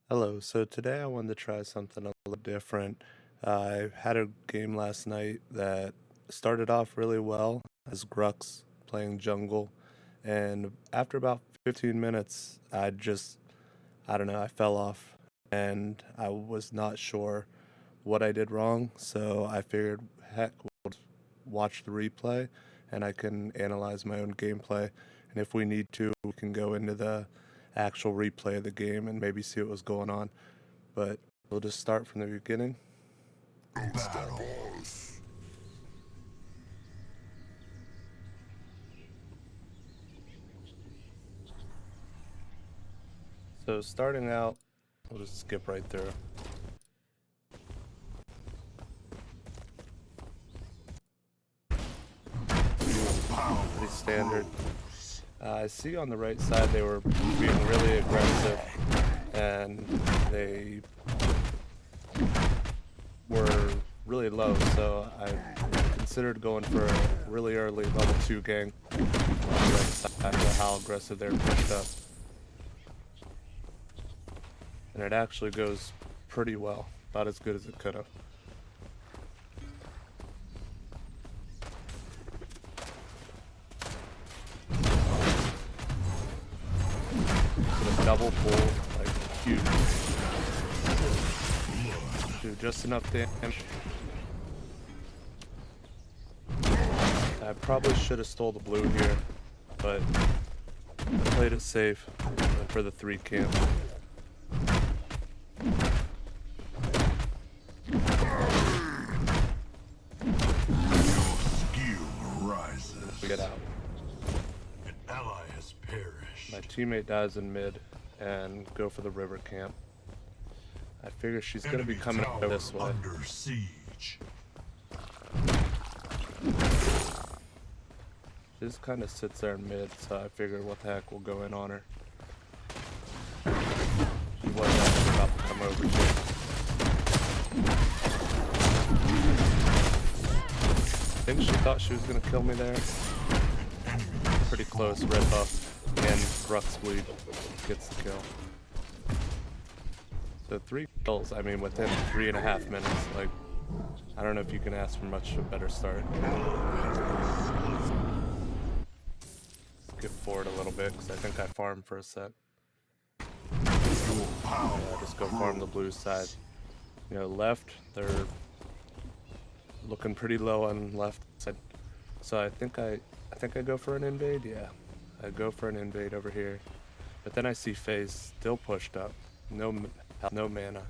Hello, so today I wanted to try something a little different. I had a game last night that started off really well as Grux playing jungle, and after about 15 minutes, I don't know, I fell off and I was not sure what I did wrong, so I figured, heck, we'll watch the replay and I can analyze my own gameplay. And if we need to, we can go into the actual replay of the game and maybe see what was going on. But we'll just start from the beginning. So starting out, we'll just skip right through. Pretty standard. I see on the right side they were being really aggressive and they were really low, so I considered going for a really early level 2 gang on the right side of how aggressive they're pushed up. And it actually goes pretty well, about as good as it could have. Double pull, like huge. Do just enough damage. I probably should have stole the blue here, but I played it safe. Went for the 3 camp. We get out. An ally has perished. My teammate dies in mid and go for the river camp. I figure she's gonna be coming over this way. Under siege. She just kind of sits there in mid, so I figured what the heck, we'll go in on her. She wasn't actually about to come over too. I think she thought she was gonna kill me there. Pretty close, red buff and Grux bleed gets the kill. So 3 kills, I mean within 3.5 minutes, like, I don't know if you can ask for much a better start. Skip forward a little bit, because I think I farmed for a sec. Yeah, just go farm the blue side. You know, left, they're looking pretty low on left side. So I think I go for an invade, yeah. I go for an invade over here. But then I see FaZe still pushed up. No mana.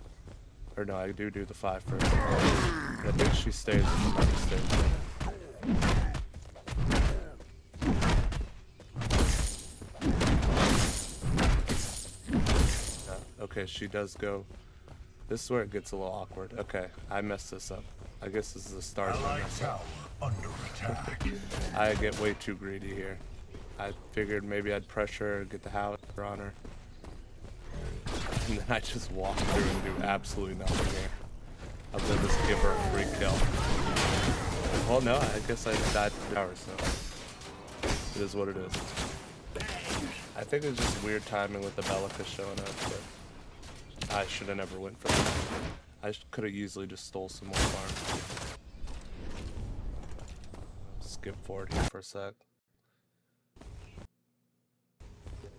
Or no, I do the 5 first. But I think she stays if I'm not mistaken. Okay, she does go. This is where it gets a little awkward. Okay, I messed this up. I guess this is the start of my mess up. Under attack. I get way too greedy here. I figured maybe I'd pressure her, get the house on her. And then I just walk through and do absolutely nothing here. Other than just give her a free kill. Well, no, I guess I died for hours, so it is what it is. I think it's just weird timing with the Bellica showing up, but I should have never went for that. I could have easily just stole some more farm. Skip forward here for a sec.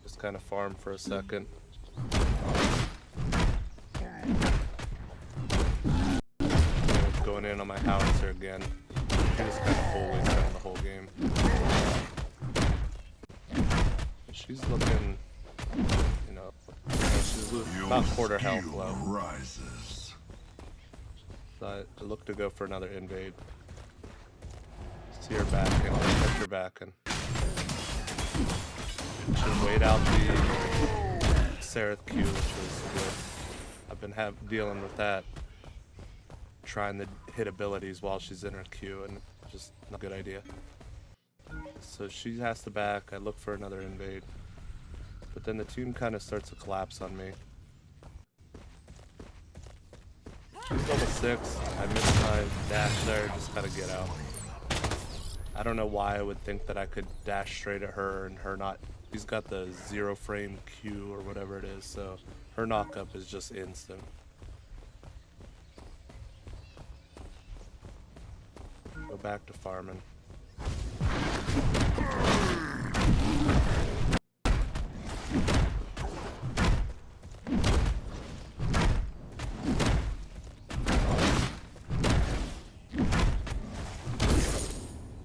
Just kind of farm for a second. Going in on my howitzer again. He was kind of holding down the whole game. She's looking, you know, she's about quarter health low. So I look to go for another invade. See her back and catch her back and should wait out the Seraph Q, which was good. I've been dealing with that, trying to hit abilities while she's in her Q, and just not a good idea. So she has to back. I look for another invade, but then the team kind of starts to collapse on me. She's level 6. I missed my dash there. Just gotta get out. I don't know why I would think that I could dash straight at her and her not She's got the 0 frame Q or whatever it is, so her knockup is just instant. Go back to farming.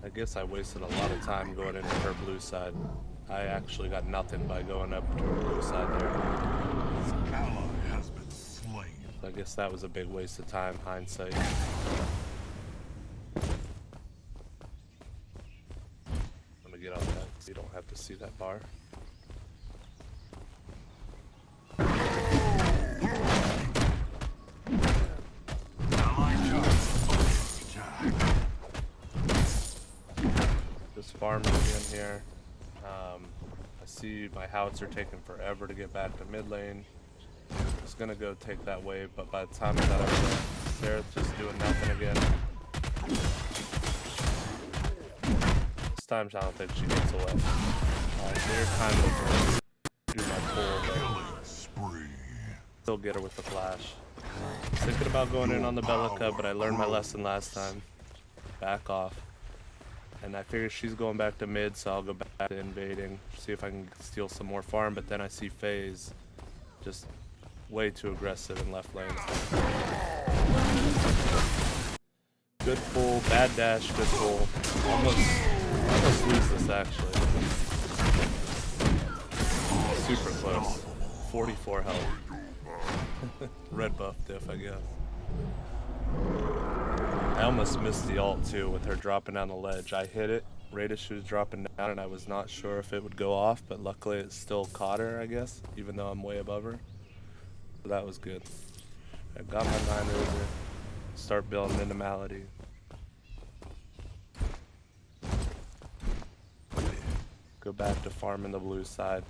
I guess I wasted a lot of time going into her blue side. I actually got nothing by going up to her blue side there. Ally has been slain. So I guess that was a big waste of time, hindsight. Let me get off that so you don't have to see that bar. Just farming again here. I see my howitzer taking forever to get back to mid lane. I was gonna go take that wave, but by the time I got over there, Sarah's just doing nothing again. This time I don't think she gets away. Near time to do my pull, but still get her with the flash. I was thinking about going in on the Bellica, but I learned my lesson last time. Back off. And I figure she's going back to mid, so I'll go back to invading, see if I can steal some more farm, but then I see FaZe just way too aggressive in left lane. Good pull, bad dash, good pull. Almost lose this actually. Super close. 44 health. Red buff diff, I guess. I almost missed the ult too with her dropping down the ledge. I hit it right as she was dropping down and I was not sure if it would go off, but luckily it still caught her, I guess, even though I'm way above her. So that was good. I got my 9 over. Start building into Malady. Go back to farming the blue side.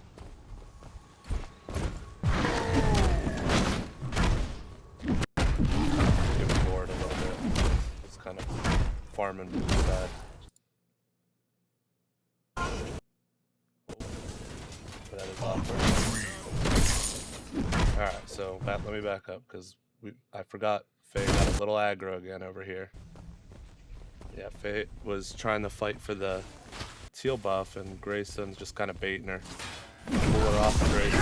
Get bored a little bit. Just kind of farming blue side. But that is awkward. Alright, so let me back up because I forgot Faye got a little aggro again over here. Yeah, Faye was trying to fight for the teal buff and Grayson's just kind of baiting her. Pull her off Grayson.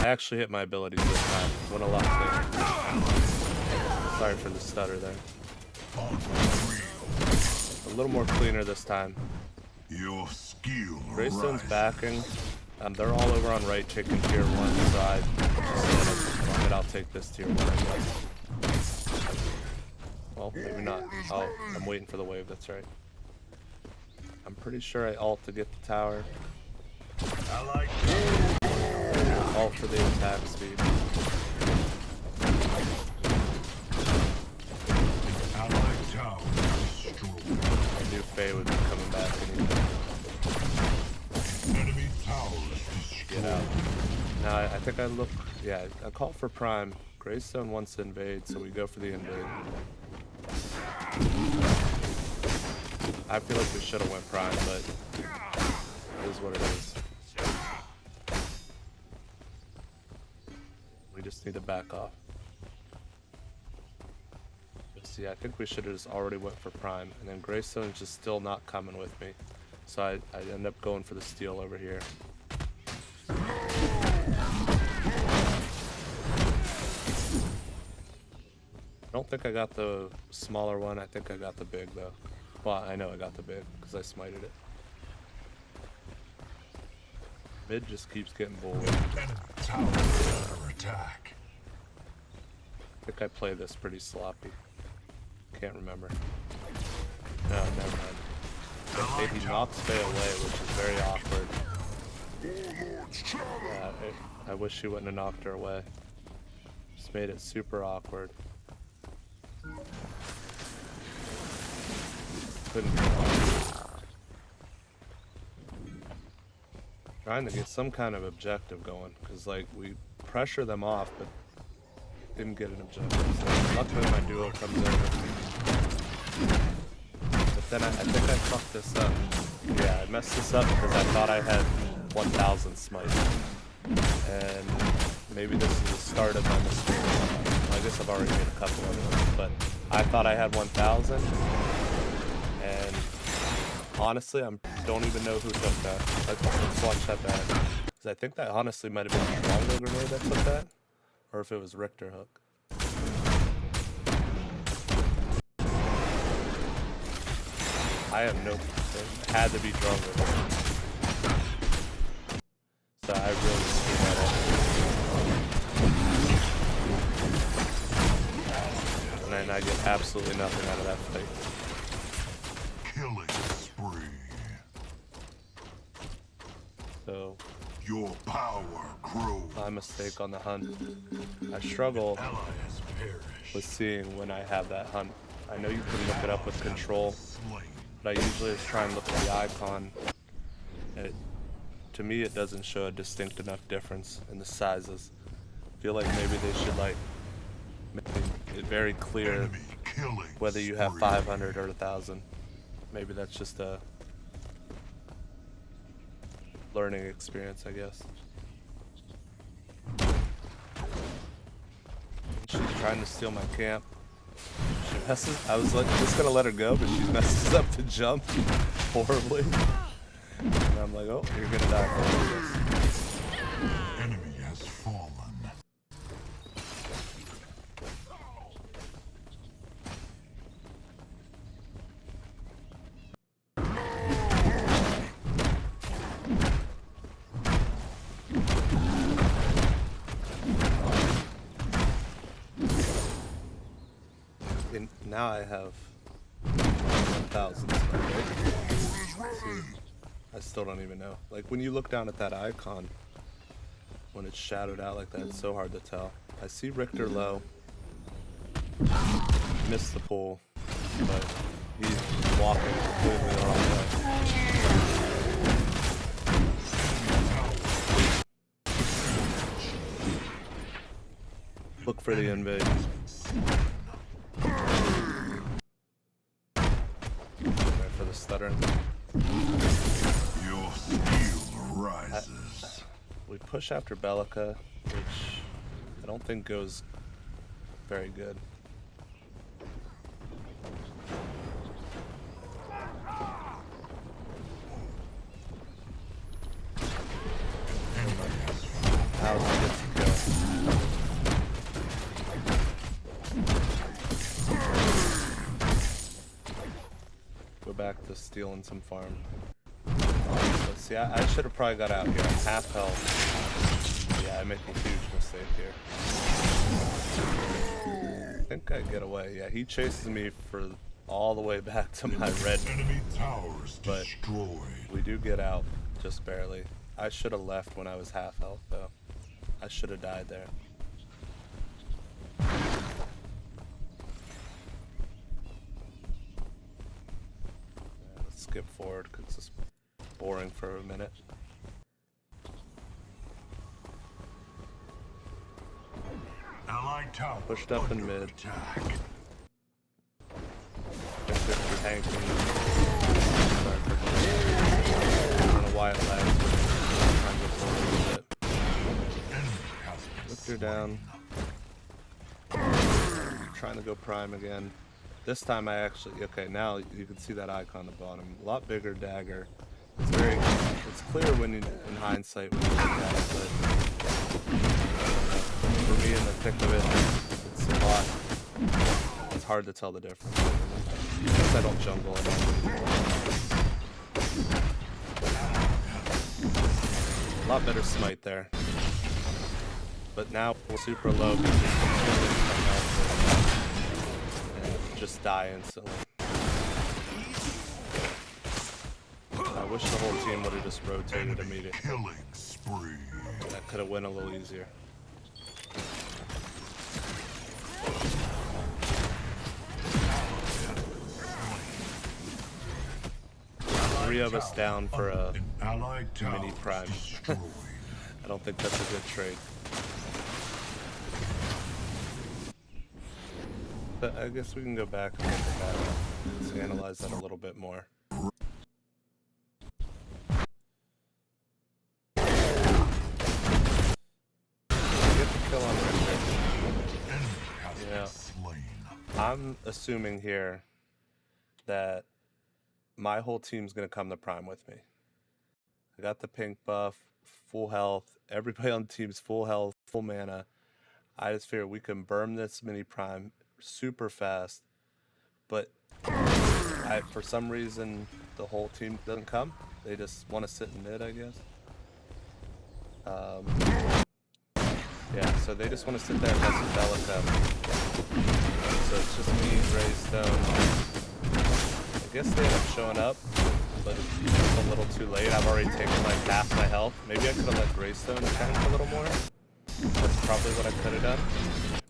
I actually hit my abilities this time. Went a lot cleaner. Sorry for the stutter there. A little more cleaner this time. Your skill. Grayson's backing. They're all over on right taking tier 1, so I just said, I'll take this tier 1, I guess. Well, maybe not. Oh, I'm waiting for the wave, that's right. I'm pretty sure I ult to get the tower. I like Ult for the attack speed. Allied tower destroyed. I knew Faye would be coming back anyway. Enemy tower destroyed. Get out. Now, I think I look... Yeah, I called for Prime. Greystone wants to invade, so we go for the invade. I feel like we should have went Prime, but it is what it is. We just need to back off. Let's see, I think we should have just already went for Prime, and then Greystone's just still not coming with me. So I end up going for the steal over here. I don't think I got the smaller one. I think I got the big though. Well, I know I got the big because I smited it. Mid just keeps getting bold. Enemy tower under attack. I think I play this pretty sloppy. Can't remember. No, never mind. Maybe knocks Faye away, which is very awkward. Yeah, I wish she wouldn't have knocked her away. Just made it super awkward. Couldn't get off. Trying to get some kind of objective going, because like we pressure them off, but didn't get an objective. So luckily my duo comes in. But then I think I fucked this up. Yeah, I messed this up because I thought I had 1,000 smite. And maybe this is the start of my mistake. I guess I've already made a couple of them, but I thought I had 1,000. And honestly, I don't even know who took that. Let's watch that back. Because I think that honestly might have been Strongbow Grenade that took that. Or if it was Richter Hook. I have no... It had to be Drungo. So I really screwed that up. And then I get absolutely nothing out of that fight. Killing spree. So... Your power grows. My mistake on the hunt. I struggle Ally has perished. with seeing when I have that hunt. I know you can look it up with control, Slain. but I usually just try and look at the icon. To me, it doesn't show a distinct enough difference in the sizes. I feel like maybe they should make it very clear Enemy killing whether you have spree. 500 or 1,000. Maybe that's just a learning experience, I guess. She's trying to steal my camp. She messes. I was like, just gonna let her go, but she messes up to jump horribly. And I'm like, oh, you're gonna die for this. Enemy has fallen. And now I have 1,000. Right? See, I still don't even know. Like when you look down at that icon, when it's shadowed out like that, it's so hard to tell. I see Richter low. Missed the pull, but he's walking completely the wrong way. Look for the invade. Right for the stuttering. Your steel rises. We push after Bellica, which I don't think goes very good. How's it get to go? Go back to stealing some farm. Let's see, I should have probably got out here. I'm half health. Yeah, I make a huge mistake here. I think I get away. Yeah, he chases me for all the way back to my red. Enemy towers But destroyed. we do get out, just barely. I should have left when I was half health, though. I should have died there. Yeah, let's skip forward because it's boring for a minute. Allied tower Pushed up in under mid. attack. Just tanking. Sorry for I don't know why it lags, but I'm trying to go forward a little bit. Enemy has been Lift her down. Trying to go prime again. This time I actually, okay, now you can see that icon at the bottom. A lot bigger dagger. It's clear when you, in hindsight when you look at it, but for me in the thick of it, it's hard to tell the difference. Because I don't jungle enough. A lot better smite there. But now we're super low because it's completely come out and just die instantly. I wish the whole team would have just rotated immediately. Killing spree. That could have went a little easier. Three of us down for a An allied tower mini prime. destroyed. I don't think that's a good trade. But I guess we can go back and look at that. Let's analyze that a little bit more. I'm assuming here that my whole team's going to come to Prime with me. I got the pink buff, full health. Everybody on the team's full health, full mana. I just figure we can burn this mini Prime super fast. But for some reason, the whole team doesn't come. They just want to sit in mid, I guess. Yeah, so they just want to sit there and mess with Bellica. So it's just me, Greystone. I guess they end up showing up, but it's a little too late. I've already taken like half my health. Maybe I could have let Greystone tank a little more. That's probably what I could have done.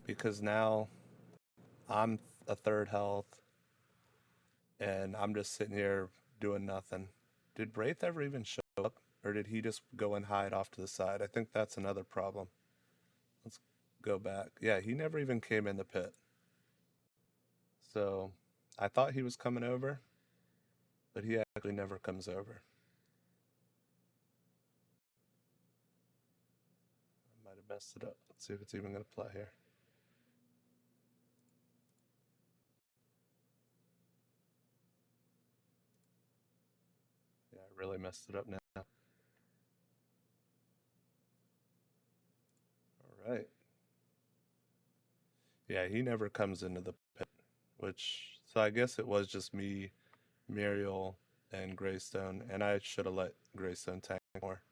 Because now I'm a third health. And I'm just sitting here doing nothing. Did Wraith ever even show up? Or did he just go and hide off to the side? I think that's another problem. Let's go back. Yeah, he never even came in the pit. So I thought he was coming over, but he actually never comes over. I might have messed it up. Let's see if it's even going to play here. Yeah, I really messed it up now. All right. Yeah, he never comes into the pit, so I guess it was just me, Muriel, and Greystone, and I should have let Greystone tank more.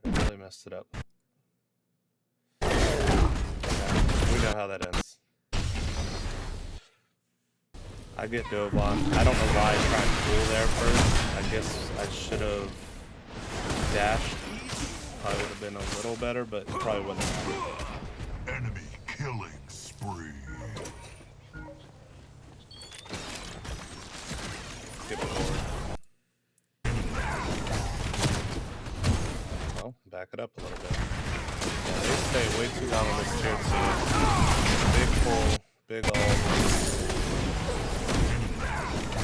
Alright, I really messed it up. We know how that ends. I get dove on. I don't know why I tried to pull there first. I guess I should have dashed. Probably would have been a little better, but probably wouldn't have. Enemy killing spree. Skip forward. Well, back it up a little bit. Yeah, they stay way too long on this tier 2. Big pull, big ult.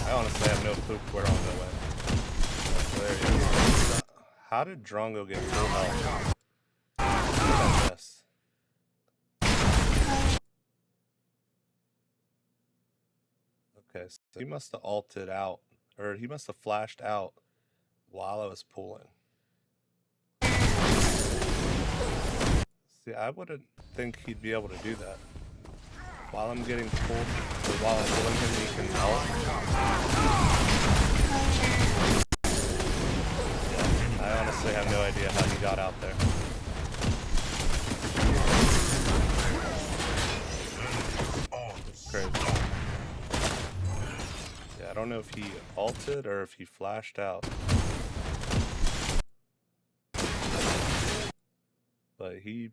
I honestly have no clue where Drongo went. There he is. How did Drongo get full health? What did I miss? Okay, so he must have ulted out, or he must have flashed out while I was pulling. See, I wouldn't think he'd be able to do that. While I'm getting pulled, or while I'm pulling him, he can ult. Yeah, I honestly have no idea how he got out there. It's crazy. Yeah, I don't know if he ulted or if he flashed out. But he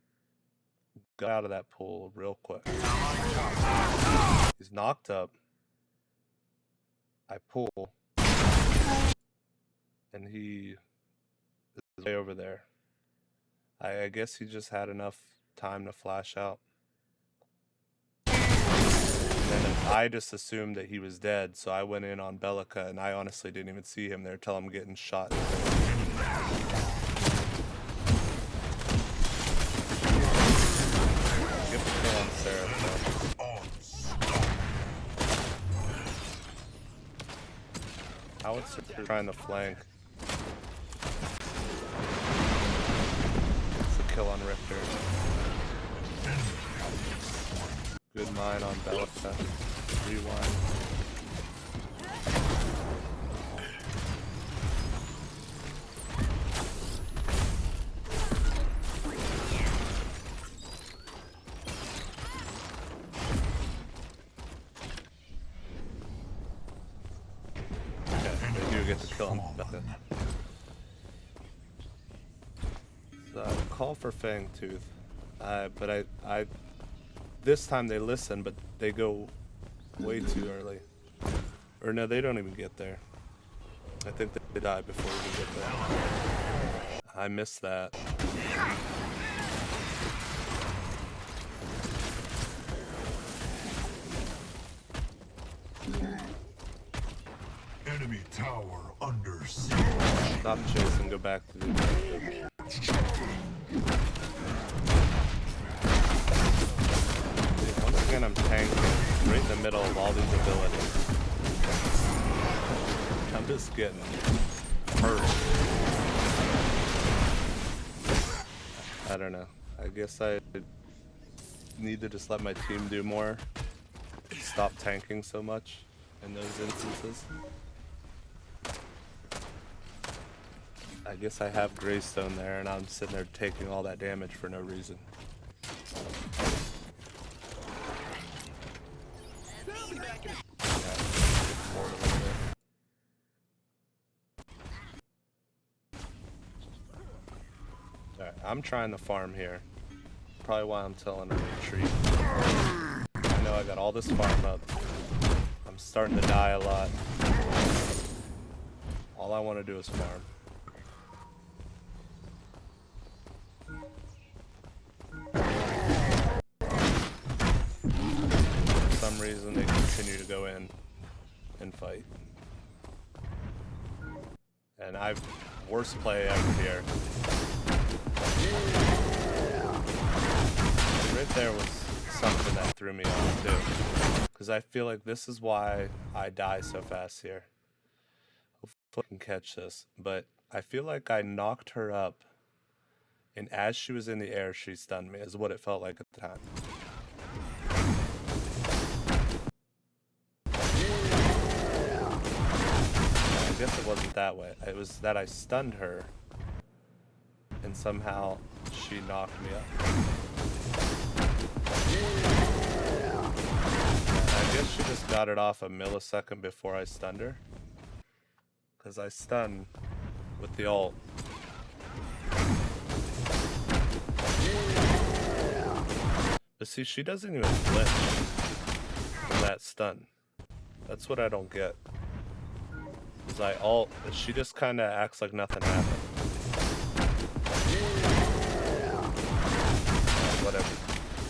got out of that pool real quick. He's knocked up. I pull. And he is way over there. I guess he just had enough time to flash out. And then I just assumed that he was dead, so I went in on Bellica, and I honestly didn't even see him there till I'm getting shot. I was trying to flank. It's a kill on Richter. Good mine on Bellica. Rewind. Get the kill on Bellica. So I call for Fangtooth, but I this time they listen, but they go way too early. Or no, they don't even get there. I think they die before we get there. I missed that. Enemy tower under siege. Stop chasing, go back to the objective. second I'm tanking right in the middle of all these abilities. I'm just getting hurt. I don't know. I guess I need to just let my team do more. Stop tanking so much in those instances. I guess I have Greystone there and I'm sitting there taking all that damage for no reason. Alright, I'm trying to farm here. Probably why I'm telling her to retreat. I know I got all this farm up. I'm starting to die a lot. All I want to do is farm. For some reason they continue to go in and fight. And I've worst play ever here. Right there was something that threw me off too. Because I feel like this is why I die so fast here. Hopefully I can catch this. But I feel like I knocked her up. And as she was in the air, she stunned me, is what it felt like at the time. I guess it wasn't that way. It was that I stunned her. And somehow she knocked me up. I guess she just got it off a millisecond before I stunned her. Because I stun with the ult. But see, she doesn't even flinch from that stun. That's what I don't get. Because I ult, but she just kind of acts like nothing happened. Whatever.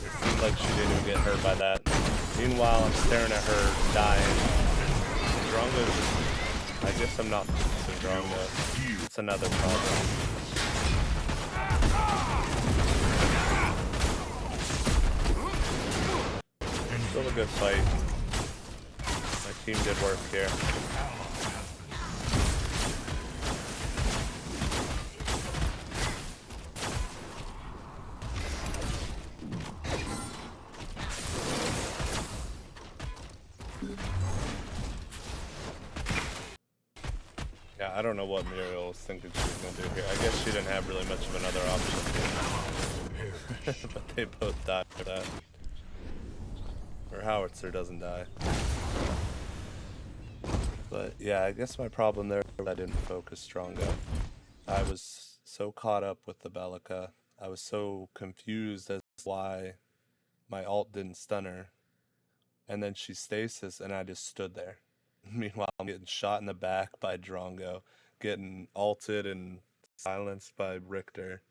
It seemed like she didn't even get hurt by that. Meanwhile, I'm staring at her dying. Drongo, I guess I'm not focusing Drongo. It's another problem. Still a good fight. My team did work here. Yeah, I don't know what Muriel was thinking she was going to do here. I guess she didn't have really much of another option. But they both died for that. Or Howitzer doesn't die. But yeah, I guess my problem there was I didn't focus Strongo. I was so caught up with the Bellica. I was so confused as to why my ult didn't stun her. And then she stasis and I just stood there. Meanwhile, I'm getting shot in the back by Drongo, getting ulted and silenced by Richter,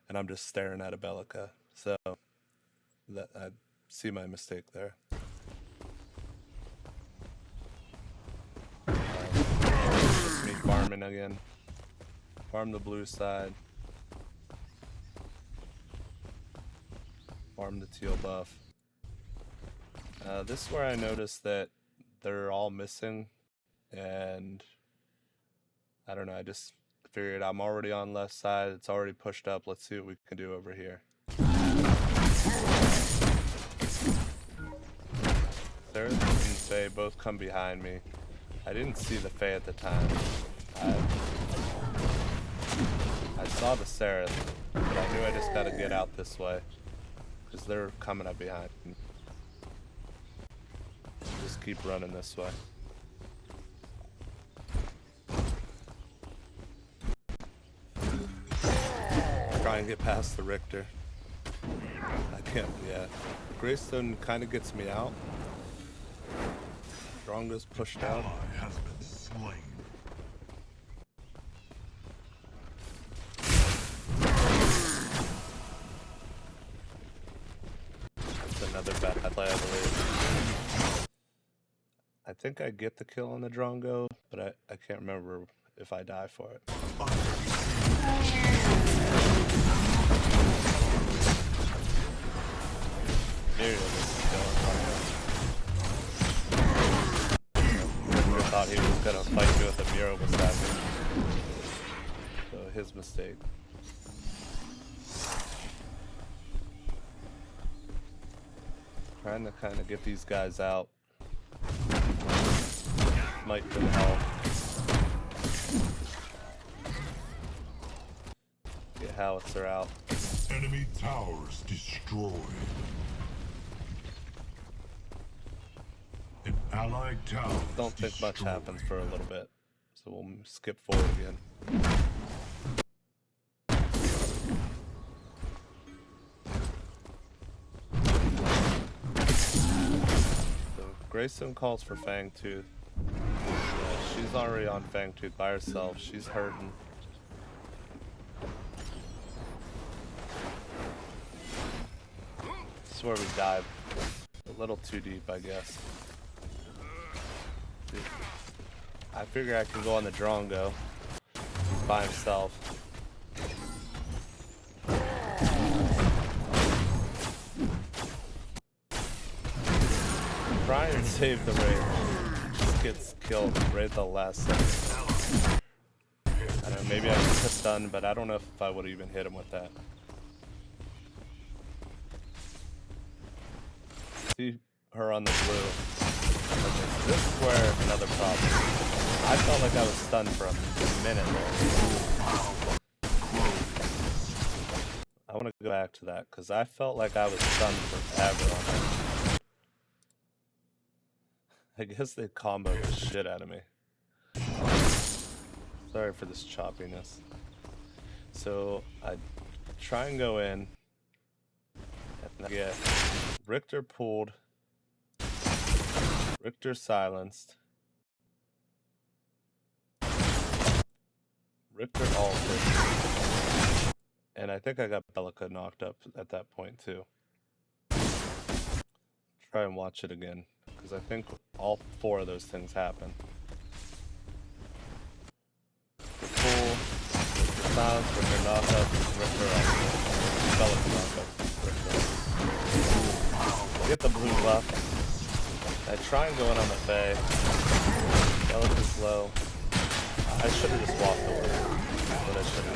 and I'm just staring at a Bellica. So that I see my mistake there. Just me farming again. Farm the blue side. Farm the teal buff. This is where I noticed that they're all missing, and I don't know, I just figured I'm already on left side, it's already pushed up, let's see what we can do over here. Sarah and Faye both come behind me. I didn't see the Faye at the time. I saw the Seraph, but I knew I just gotta get out this way, because they're coming up behind me. Just keep running this way. Try and get past the Richter. I can't, yeah. Greystone kind of gets me out. Drongo's pushed out. Has been slain. That's another bad play, I believe. I think I get the kill on the Drongo, but I can't remember if I die for it. Muriel is going his mistake. Trying to kind of get these guys out. Might could help. Get howitzer out. Enemy towers destroyed. An allied tower. Don't think much happens for a little bit, so we'll skip forward again. So Greystone calls for Fangtooth. She's already on Fangtooth by herself. She's hurting. This is where we dive. A little too deep, I guess. I figure I can go on the Drongo. He's by himself. Try and save the raid. Just gets killed right at the last second. I don't know, maybe I could have stun, but I don't know if I would have even hit him with that. See her on the blue. Okay, so this is where another problem. I felt like I was stunned for a minute there. I want to go back to that because I felt like I was stunned forever on that. I guess they comboed the shit out of me. Sorry for this choppiness. So I try and go in and I get Richter pulled, Richter silenced, Richter altered, and I think I got Bellica knocked up at that point too. Try and watch it again, because I think all four of those things happen. The pull, Richter silence, Richter knockup, Richter alter, Bellica knockup, Richter. Get the blue buff. I try and go in on the Fae. Bellica's low. I should have just walked away. That's what I should have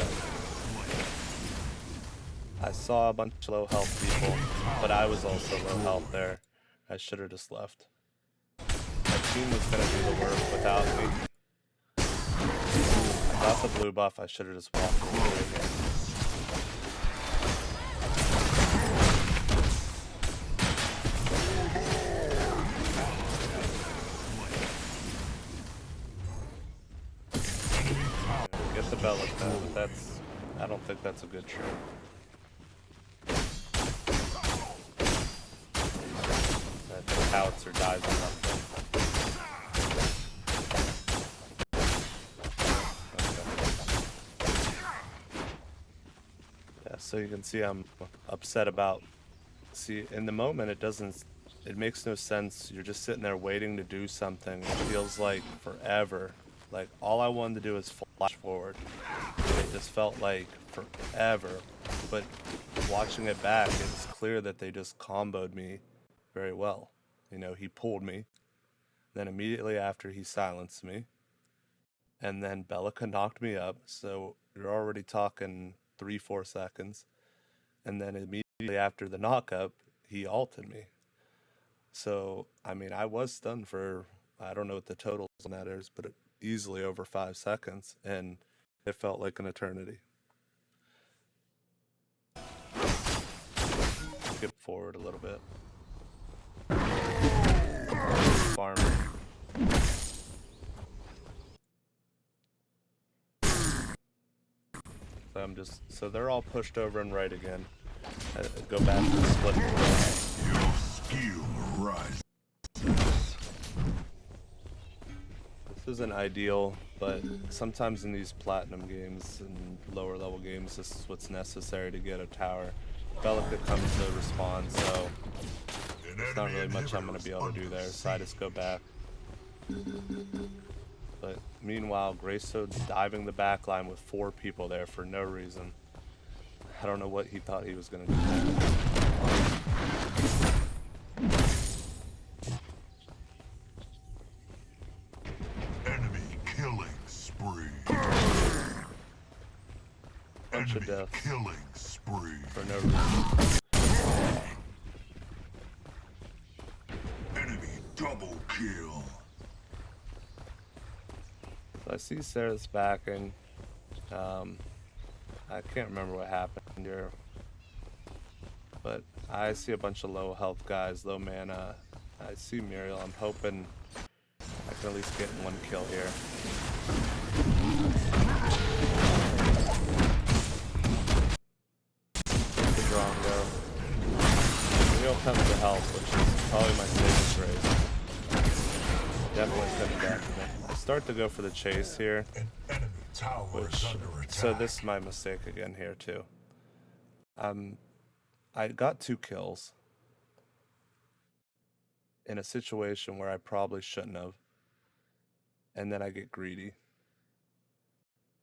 done. I saw a bunch of low health people, but I was also low health there. I should have just left. My team was going to do the work without me. I got the blue buff. I should have just walked away again. Get the Bellic though. That's, I don't think that's a good trade. I think howitzer dies on something. Okay. Yeah, so you can see I'm upset about. See, in the moment it makes no sense. You're just sitting there waiting to do something. It feels like forever. Like, all I wanted to do is flash forward. It just felt like forever. But watching it back, it was clear that they just comboed me very well. You know, he pulled me. Then immediately after, he silenced me. And then Bellica knocked me up. So you're already talking 3-4 seconds. And then immediately after the knockup, he ulted me. So, I mean, I was stunned for, I don't know what the total on that is, but easily over 5 seconds, and it felt like an eternity. Skip forward a little bit. Farm. So they're all pushed over and right again. Go back to the split. Your skill rises. This isn't ideal, but sometimes in these platinum games and lower level games, this is what's necessary to get a tower. Bellica comes to respond, so there's not really much I'm going to be able to do there, so I just go back. But meanwhile, Greystone's diving the backline with 4 people there for no reason. I don't know what he thought he was going to do there. Enemy killing spree. bunch of Enemy deaths killing spree. for no reason. Enemy double kill. So I see Sarah's backing. I can't remember what happened here, but I see a bunch of low health guys, low mana. I see Muriel. I'm hoping I can at least get one kill here. Get the Drongo. Muriel comes to help, which is probably my safest race. Definitely couldn't back me. I start to go for the chase here, An enemy tower is under attack. so this is my mistake again here too. I got 2 kills in a situation where I probably shouldn't have, and then I get greedy.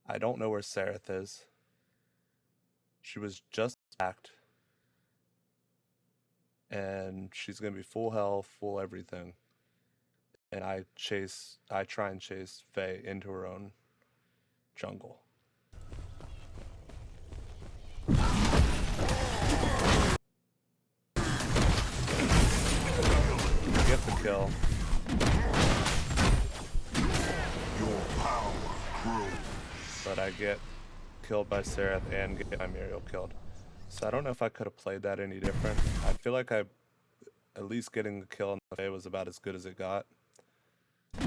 I don't know where Sereth is. She was just attacked, and she's gonna be full health, full everything. And I try and chase Faye into her own jungle. Get the kill. Your power grows. But I get killed by Sereth and get my Muriel killed. So I don't know if I could have played that any different. I feel like at least getting the kill on the Faye was about as good as it got. I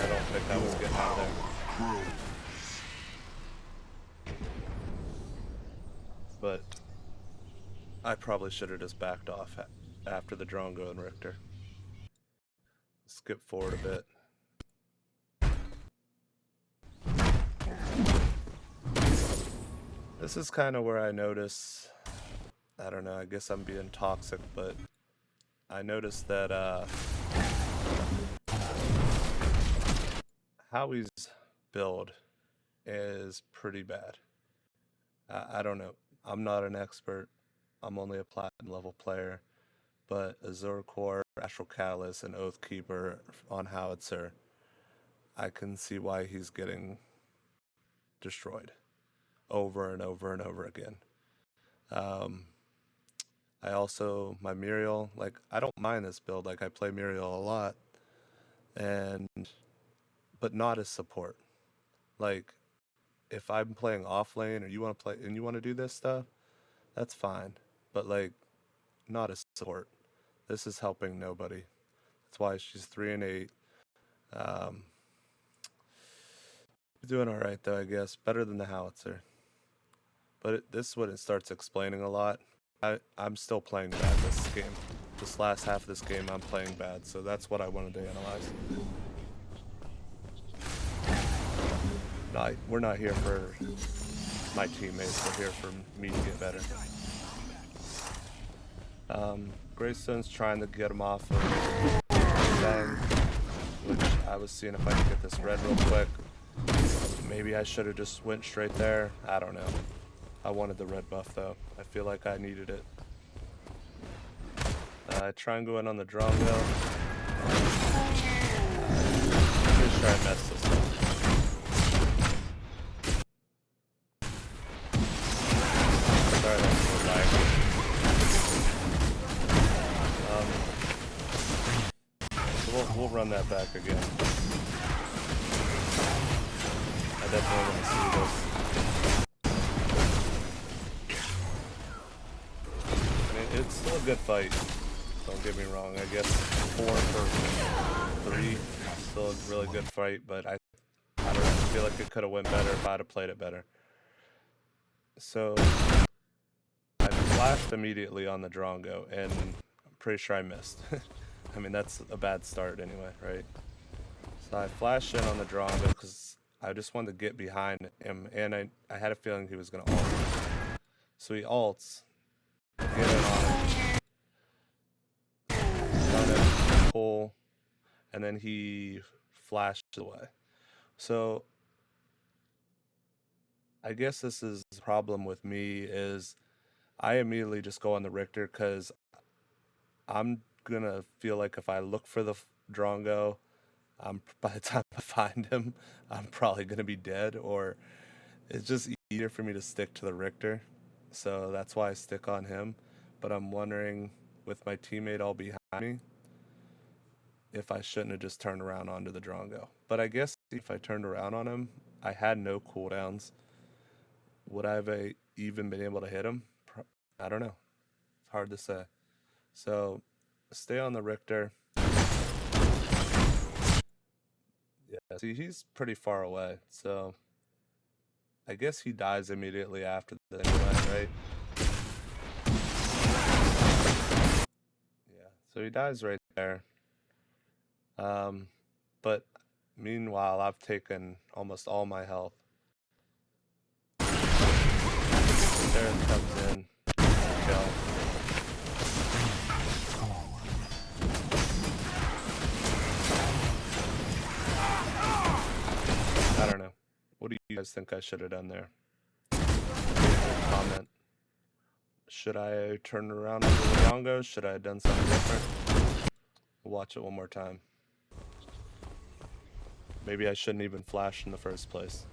don't think I was getting out there. But I probably should have just backed off after the Drongo and Richter. Skip forward a bit. This is kind of where I notice, I don't know, I guess I'm being toxic, but I noticed that Howie's build is pretty bad. I don't know. I'm not an expert. I'm only a platinum level player. But Azure Core, Astral Catalyst, and Oathkeeper on Howitzer, I can see why he's getting destroyed over and over and over again. I also, my Muriel, like, I don't mind this build. Like, I play Muriel a lot, but not as support. Like, if I'm playing off lane or you want to play and you want to do this stuff, that's fine. But like, not as support. This is helping nobody. That's why she's 3 and 8. Doing all right though, I guess. Better than the Howitzer. But this is when it starts explaining a lot. I'm still playing bad this game. This last half of this game, I'm playing bad. So that's what I wanted to analyze. We're not here for my teammates. We're here for me to get better. Greystone's trying to get him off of Bang, which I was seeing if I could get this red real quick. Maybe I should have just went straight there. I don't know. I wanted the red buff though. I feel like I needed it. I try and go in on the Drongo. Pretty sure I messed this up. Sorry, that's a little lag. So we'll run that back again. I definitely want to see this. I mean, it's still a good fight. Don't get me wrong. I guess 4 for 3, still a really good fight. But I don't know, I feel like it could have went better if I'd have played it better. So I flashed immediately on the Drongo, and I'm pretty sure I missed. I mean, that's a bad start anyway, right? So I flashed in on the Drongo because I just wanted to get behind him, and I had a feeling he was going to ult. So he ults, get in on him, stun him, pull, and then he flashed away. So I guess this is the problem with me is I immediately just go on the Richter because I'm gonna feel like if I look for the Drongo, by the time I find him, I'm probably gonna be dead, or It's just easier for me to stick to the Richter, so that's why I stick on him. But I'm wondering, with my teammate all behind me, if I shouldn't have just turned around onto the Drongo. But I guess if I turned around on him, I had no cooldowns. Would I have even been able to hit him? I don't know. It's hard to say. So stay on the Richter. Yeah, see, he's pretty far away, so I guess he dies immediately after the anyway, right? Yeah, so he dies right there. But meanwhile, I've taken almost all my health. Sarah comes in, kill. I don't know. What do you guys think I should have done there? Comment. Should I turn around on the Drongo? Should I have done something different? We'll watch it one more time. Maybe I shouldn't even flash in the first place.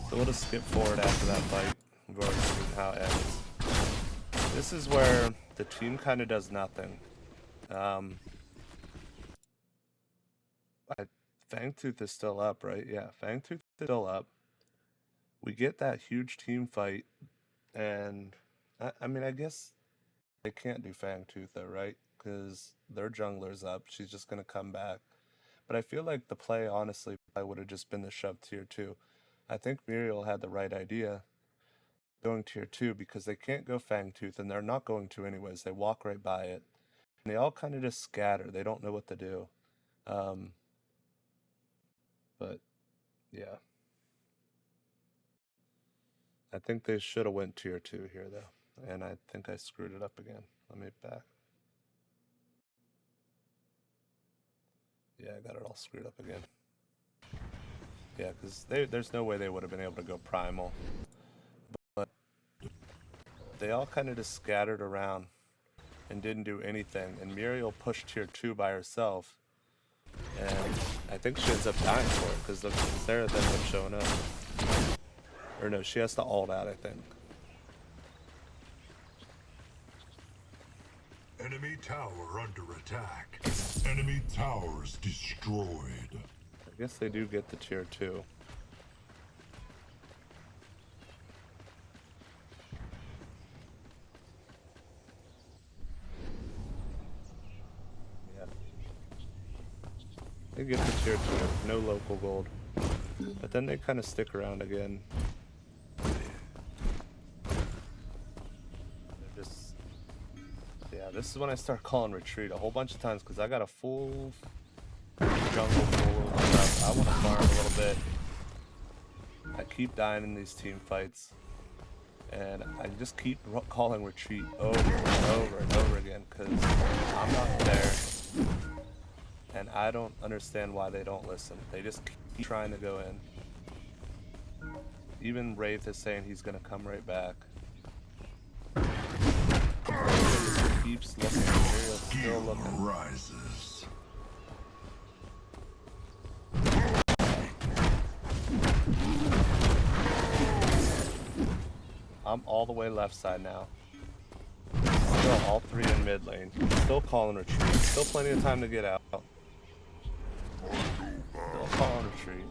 So we'll just skip forward after that fight. We've already seen how it ends. This is where the team kind of does nothing. Fangtooth is still up, right? Yeah, Fangtooth is still up. We get that huge team fight, and I mean, I guess they can't do Fangtooth though, right? Because their jungler's up. She's just gonna come back. But I feel like the play, honestly, I would have just been the shove tier 2. I think Muriel had the right idea going tier 2 because they can't go Fangtooth, and they're not going to anyways. They walk right by it. And they all kind of just scatter. They don't know what to do. But, yeah. I think they should have went tier 2 here, though. And I think I screwed it up again. Let me back. Yeah, I got it all screwed up again. Yeah, because there's no way they would have been able to go primal. But they all kind of just scattered around and didn't do anything. And Muriel pushed tier 2 by herself. And I think she ends up dying for it because Sarah ends up showing up. Or no, she has to ult out, I think. Enemy tower under attack. Enemy towers destroyed. I guess they do get the tier 2. Yeah. They get the tier 2, no local gold. But then they kind of stick around again. Yeah, this is when I start calling retreat a whole bunch of times because I got a full jungle full of stuff. I want to farm a little bit. I keep dying in these team fights. And I just keep calling retreat over and over and over again because I'm not there. And I don't understand why they don't listen. They just keep trying to go in. Even Wraith is saying he's going to come right back. Keeps looking. Muriel's still looking. Rises. I'm all the way left side now. Still all 3 in mid lane. Still calling retreat. Still plenty of time to get out. Still calling retreat.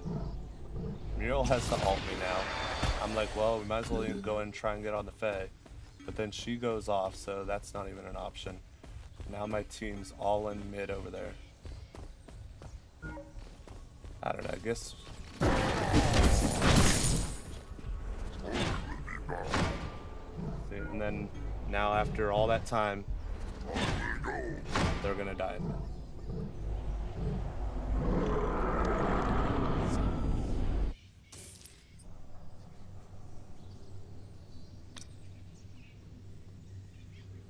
Muriel has to ult me now. I'm like, well, we might as well even go in and try and get on the Fae. But then she goes off, so that's not even an option. Now my team's all in mid over there. I don't know, I guess... See, and then, now after all that time, they're gonna die in mid.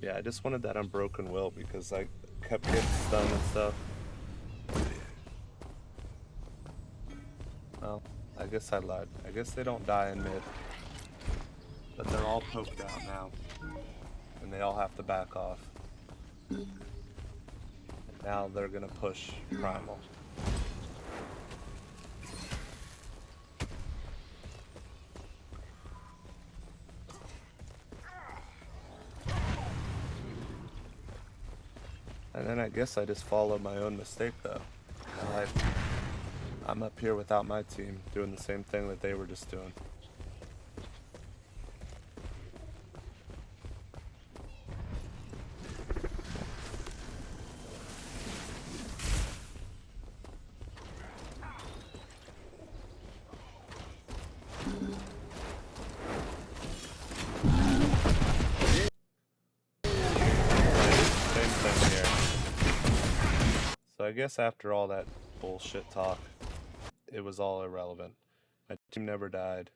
Yeah, I just wanted that Unbroken Will because I kept getting stunned and stuff. Well, I guess I lied. I guess they don't die in mid. But they're all poked out now. And they all have to back off. And now they're gonna push Primal. And then I guess I just followed my own mistake though. I'm up here without my team doing the same thing that they were just doing. Same thing here. So I guess after all that bullshit talk, it was all irrelevant. My team never died.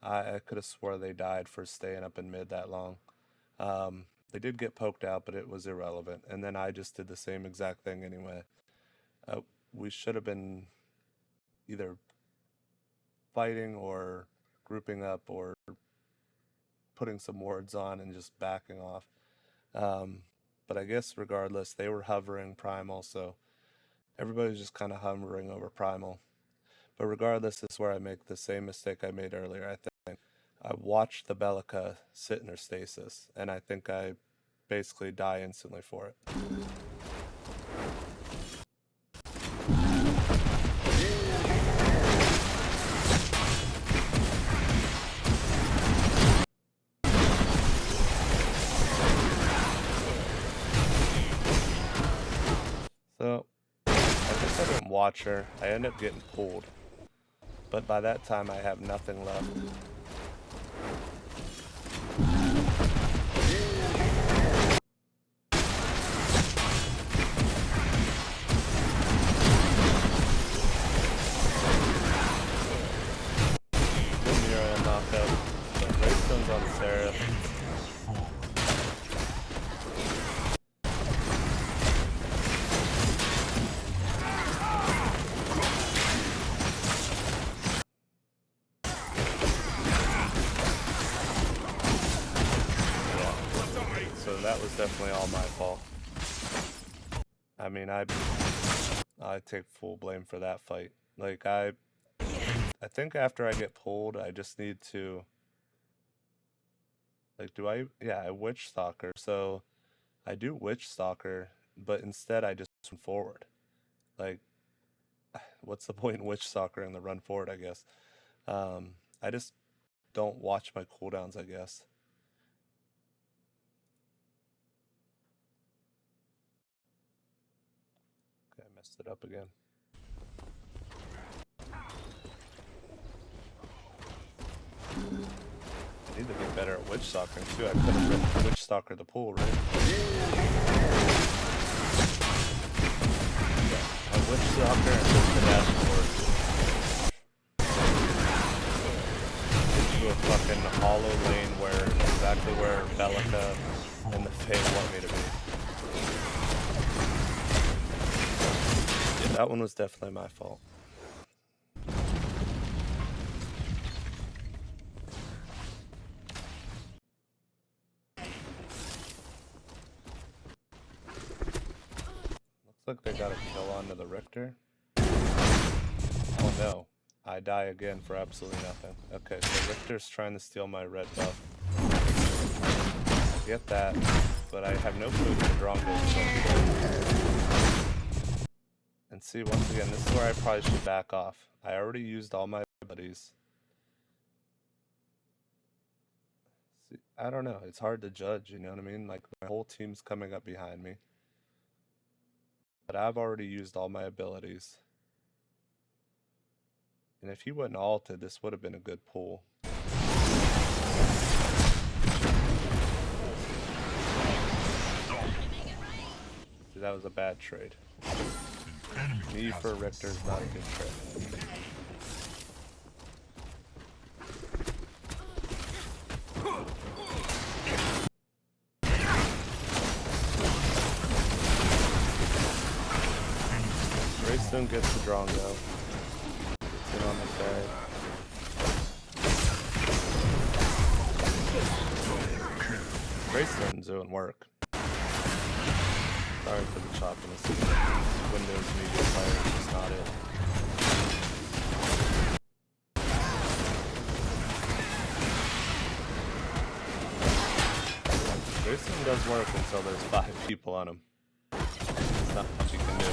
I could have swore they died for staying up in mid that long. They did get poked out, but it was irrelevant. And then I just did the same exact thing anyway. We should have been either fighting or grouping up or putting some wards on and just backing off. But I guess regardless, they were hovering Primal, so everybody's just kind of hovering over Primal. But regardless, this is where I make the same mistake I made earlier, I think. I watched the Bellica sit in her stasis, and I think I basically die instantly for it. So, I guess I didn't watch her. I ended up getting pulled. But by that time, I have nothing left. Muriel knockout. So Graystone's on Sarah. So that was definitely all my fault. I mean, I take full blame for that fight. Like, I think after I get pulled, I just need to, like, yeah, I Witch Stalker. So I do Witch Stalker, but instead I just run forward. Like, what's the point in Witch Stalker in the run forward, I guess? I just don't watch my cooldowns, I guess. Okay, I messed it up again. I need to be better at Witch Stalking too. I could have Witch Stalker the pool, right? Yeah, I Witch Stalker and just the dashboard into a fucking hollow lane where exactly where Bellica and the Fae want me to be. Yeah, that one was definitely my fault. Looks like they got a kill onto the Richter. Oh no, I die again for absolutely nothing. Okay, so Richter's trying to steal my red buff. I get that, but I have no food for Drongo. And see, once again, this is where I probably should back off. I already used all my abilities. See, I don't know, it's hard to judge, you know what I mean? Like, my whole team's coming up behind me. But I've already used all my abilities. And if he wouldn't ulted, this would have been a good pull. See, that was a bad trade. Me for Richter is not a good trade. Greystone gets the Drongo. working on the Fae. Graystone's doing work. Sorry for the choppiness. Windows Media Player is just not it. Graystone does work until there's 5 people on him. There's not much you can do.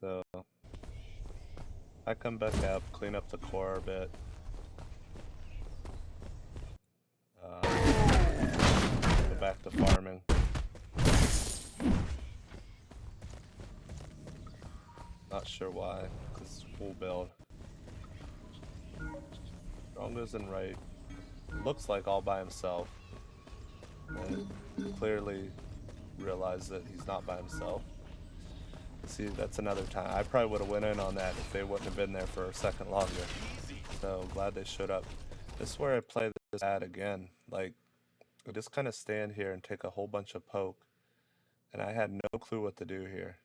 So I come back up, clean up the core a bit. Go back to farming. Not sure why, because full build. Strong goes in right. Looks like all by himself. And clearly realized that he's not by himself. See, that's another time. I probably would have went in on that if they wouldn't have been there for a second longer. So glad they showed up. This is where I play this ad again. Like, I just kind of stand here and take a whole bunch of poke. And I had no clue what to do here.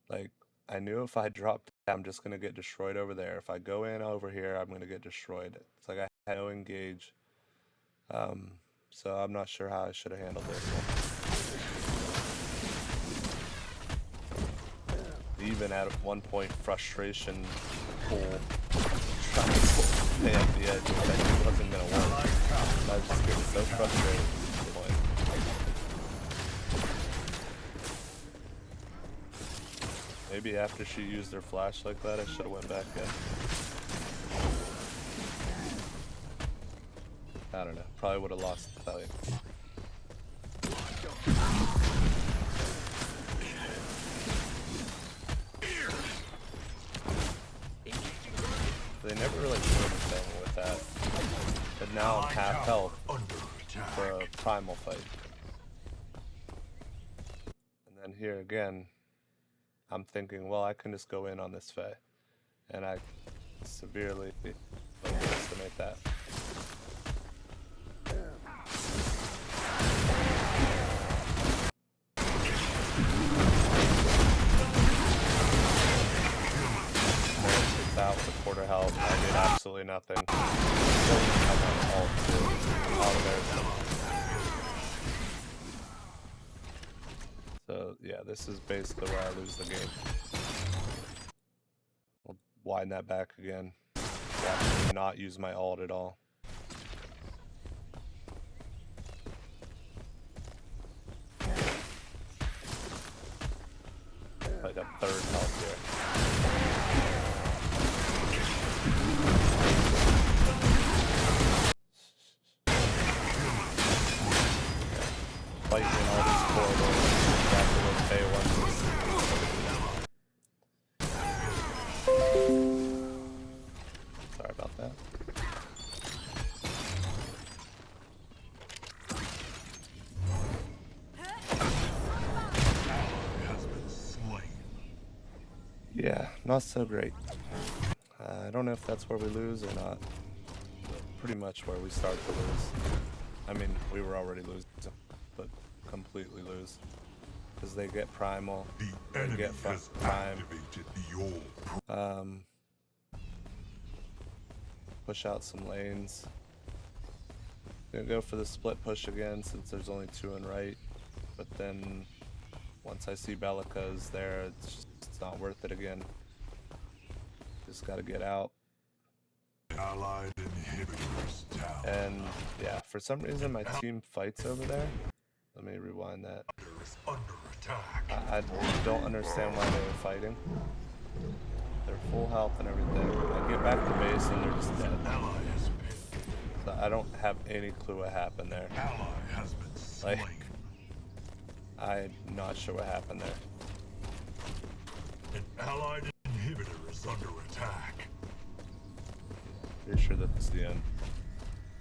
Like, I knew if I dropped, I'm just going to get destroyed over there. If I go in over here, I'm going to get destroyed. It's like I had no engage. So I'm not sure how I should have handled this one. Even at one point, frustration pull, trying to stay at the edge, which I knew wasn't going to work. I was just getting so frustrated at this point. Maybe after she used her flash like that, I should have went back in. I don't know. Probably would have lost the fight. They never really do anything with that. But now I'm half health for a primal fight. And then here again, I'm thinking, well, I can just go in on this Fae. And I severely underestimate that. Out with quarter health, I did absolutely nothing. So yeah, this is basically where I lose the game. I'll wind that back again. Watch me not use my ult at all. Like a third health here. Fighting in all these corridors, back to where Faye wants us. Sorry about that. Yeah, not so great. I don't know if that's where we lose or not. Pretty much where we start to lose. I mean, we were already losing, but completely lose. Because they get primal, they get prime. Push out some lanes. Gonna go for the split push again since there's only 2 in right. But then once I see Bellica's there, it's not worth it again. Just gotta get out. Allied inhibitors down. And yeah, for some reason my team fights over there. Let me rewind that. Under attack. I don't understand why they were fighting. They're full health and everything. I get back to base and they're just dead. Ally has been. So I don't have any clue what happened there. Ally has been slain. Like, I'm not sure what happened there. An allied inhibitor is under attack. Pretty sure that's the end.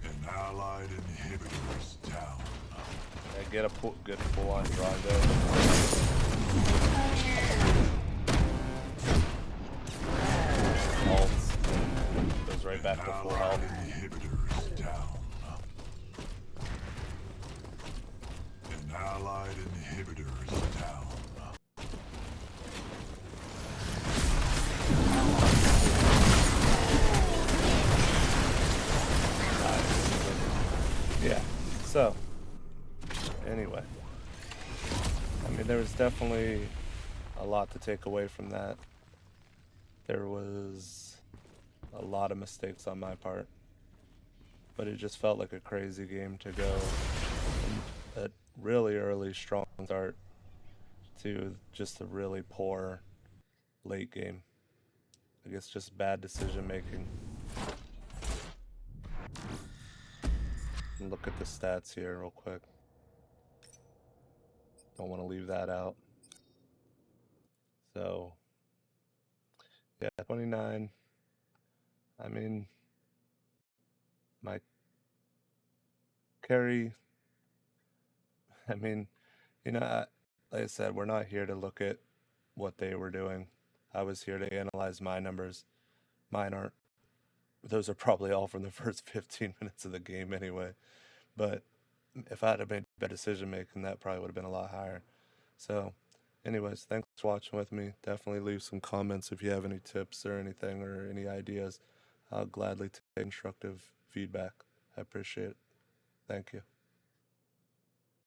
An allied inhibitor is down. I get a good full-on drive there. Ults. Goes right back to full health. Inhibitor is down. Yeah. So, anyway, I mean, there was definitely a lot to take away from that. There was a lot of mistakes on my part, but it just felt like a crazy game to go from a really early strong start to just a really poor late game. I guess just bad decision making. And look at the stats here real quick. Don't want to leave that out. So, yeah, 29. I mean, my carry, I mean, like I said, we're not here to look at what they were doing. I was here to analyze my numbers. Mine aren't. Those are probably all from the first 15 minutes of the game anyway. But if I had made better decision making, that probably would have been a lot higher. So, anyways, thanks for watching with me. Definitely leave some comments if you have any tips or anything or any ideas. I'll gladly take constructive feedback. I appreciate it. Thank you.